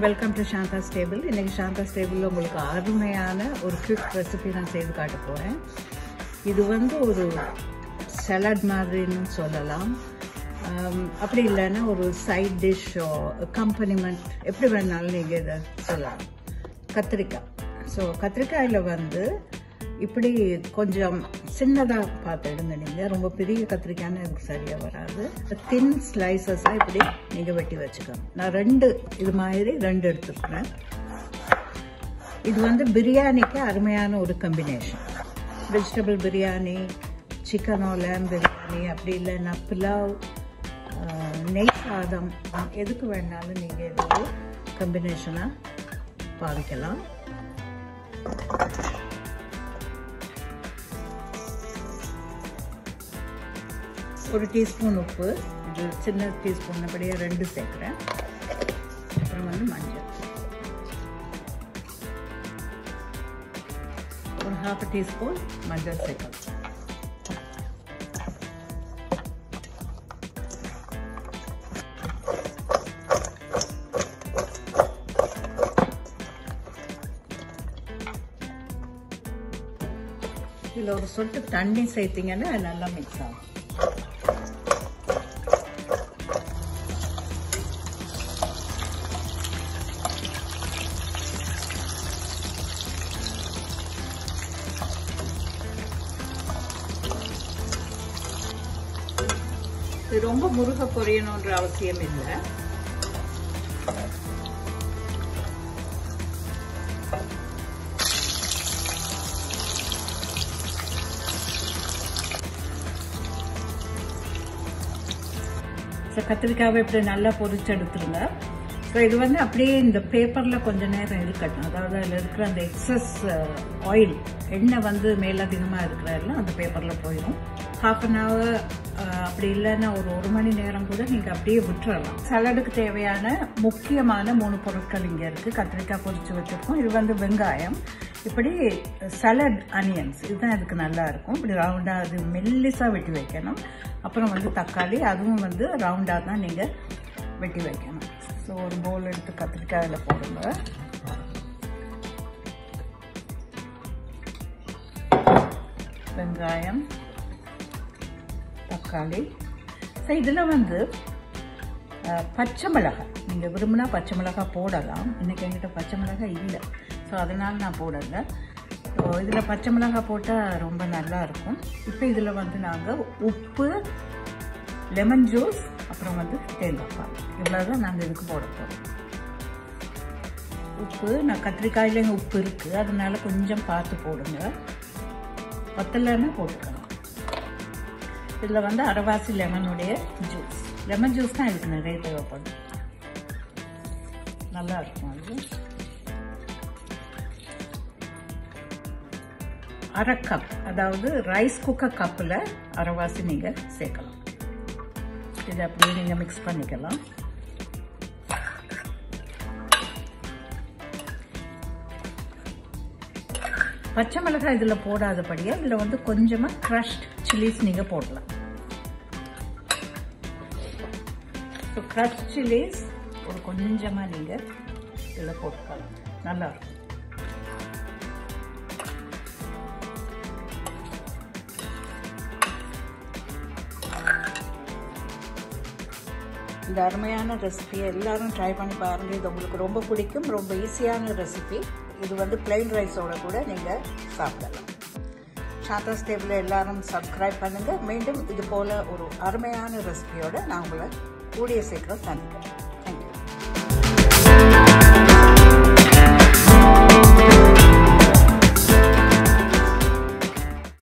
Welcome to Shantha's table. இன்னைக்கு சாந்தாஸ் டேபிளில் உங்களுக்கு அருமையான ஒரு குவிக் ரெசிபி நான் செய்து காட்ட போகிறேன். இது ஒரு சலாட் மாதிரின்னு சொல்லலாம். அப்படி இல்லைன்னா ஒரு சைட் டிஷ்ஷோ கம்பனிமெண்ட் எப்படி வேணாலும் நீங்கள் இதை சொல்லலாம். கத்திரிக்காய். ஸோ கத்திரிக்காயில் இப்படி கொஞ்சம் சின்னதாக பார்த்து எடுங்க. நீங்கள் ரொம்ப பெரிய கத்திரிக்காய்னு எனக்கு சரியாக வராது. தின் ஸ்லைசஸாக இப்படி நீங்கள் வெட்டி வச்சுக்கோங்க. நான் இது மாதிரி ரெண்டு எடுத்துருக்கிறேன். இது பிரியாணிக்கு அருமையான ஒரு கம்பினேஷன். வெஜிடபிள் பிரியாணி, சிக்கனோ லேம் பிரியாணி, அப்படி இல்லைன்னா புலாவ், நெய் சாதம், எதுக்கு வேணாலும் நீங்கள் இது ஒரு கம்பினேஷனாக பாவிக்கலாம். ஒரு டீஸ்பூன் உப்பு, இது சின்ன டீஸ்பூன் அப்படியே 2 சேர்க்குறேன். அப்புறம் மஞ்சள், ஒரு 1/2 டீஸ்பூன் மஞ்சள் சேர்க்கலாம். இதில் ஒரு சொட்டு தண்ணி சேர்த்திங்கன்னா நல்லா மிக்ஸ் ஆகும். இது ரொம்ப முருக பொரியணுன்ற அவசியம் இல்லை. கத்திரிக்காவை இப்படி நல்லா பொரிச்சு எடுத்துருங்க. ஸோ இது அப்படியே இந்த பேப்பரில் கொஞ்சம் நேரம் இருக்கட்டும். அதாவது அதில் இருக்கிற அந்த எக்ஸஸ் ஆயில், எண்ணெய் மேலதிகமாக இருக்கிறதெல்லாம் அந்த பேப்பரில் போயிடும். 1/2 an hour அப்படி இல்லைன்னா ஒரு மணி நேரம் கூட நீங்கள் அப்படியே விட்டுறலாம். சலாடுக்கு தேவையான முக்கியமான 3 பொருட்கள் இங்கே இருக்குது. கத்திரிக்காய் பொரிச்சு வச்சுருக்கோம். இது வெங்காயம், இப்படி சலாட் அனியன்ஸ், இதுதான் இதுக்கு நல்லா இருக்கும். இப்படி ரவுண்டாக அது மெல்லிஸாக வெட்டி வைக்கணும். அப்புறம் தக்காளி, அதுவும் ரவுண்டாக தான் நீங்கள் வெட்டி வைக்கணும். ஸோ ஒரு பவுல் எடுத்து கத்திரிக்காயில் போடுங்க. வெங்காயம், தக்காளி. ஸோ இதில் பச்சை மிளகாய், நீங்கள் விரும்பினா பச்சை மிளகாய் போடலாம். இன்றைக்கி என்கிட்ட பச்சை மிளகாய் இல்லை, ஸோ அதனால் நான் போடலை. ஸோ இதில் பச்சை மிளகாய் போட்டால் ரொம்ப நல்லா இருக்கும். இப்போ இதில் நாங்கள் உப்பு, லெமன் ஜூஸ், அப்புறம் தேங்காய் பால், இவ்வளோதான் நாங்கள் இதுக்கு போட போகிறோம். உப்பு, நான் கத்திரிக்காயிலேயும் உப்பு இருக்குது, அதனால கொஞ்சம் பார்த்து போடுங்க. பத்தலைன்னா போட்டுக்கலாம். இதில் அரைவாசி லெமனுடைய ஜூஸ், லெமன் ஜூஸ் தான் இதுக்கு நிறைய தேவைப்படும். நல்லா இருக்கும். அது 1/2 கப், அதாவது ரைஸ் குக்கர் கப்பில் அரைவாசி நீங்கள் சேர்க்கலாம். இதை அப்படியே நீங்கள் மிக்ஸ் பண்ணிக்கலாம். பச்சை மிளகாய் இதில் போடாதபடியாக இதில் கொஞ்சமாக க்ரஷ்ட் சில்லிஸ் நீங்கள் போடலாம். ஸோ க்ரஷ்ட் சில்லிஸ் ஒரு கொஞ்சமாக நீங்கள் இதில் போட்டுக்கலாம். நல்லாயிருக்கும். இந்த அருமையான ரெசிபியை எல்லாரும் ட்ரை பண்ணி பாருங்கள். இது உங்களுக்கு ரொம்ப பிடிக்கும். ரொம்ப ஈஸியான ரெசிபி. இது பிளெயின் ரைஸோட கூட நீங்கள் சாப்பிடலாம். சாந்தாஸ் டேபிளை எல்லாரும் சப்ஸ்கிரைப் பண்ணுங்கள். மீண்டும் இது போல் ஒரு அருமையான ரெசிபியோடு நான் உங்களை கூடிய சீக்கிரம் சந்திக்கிறேன்.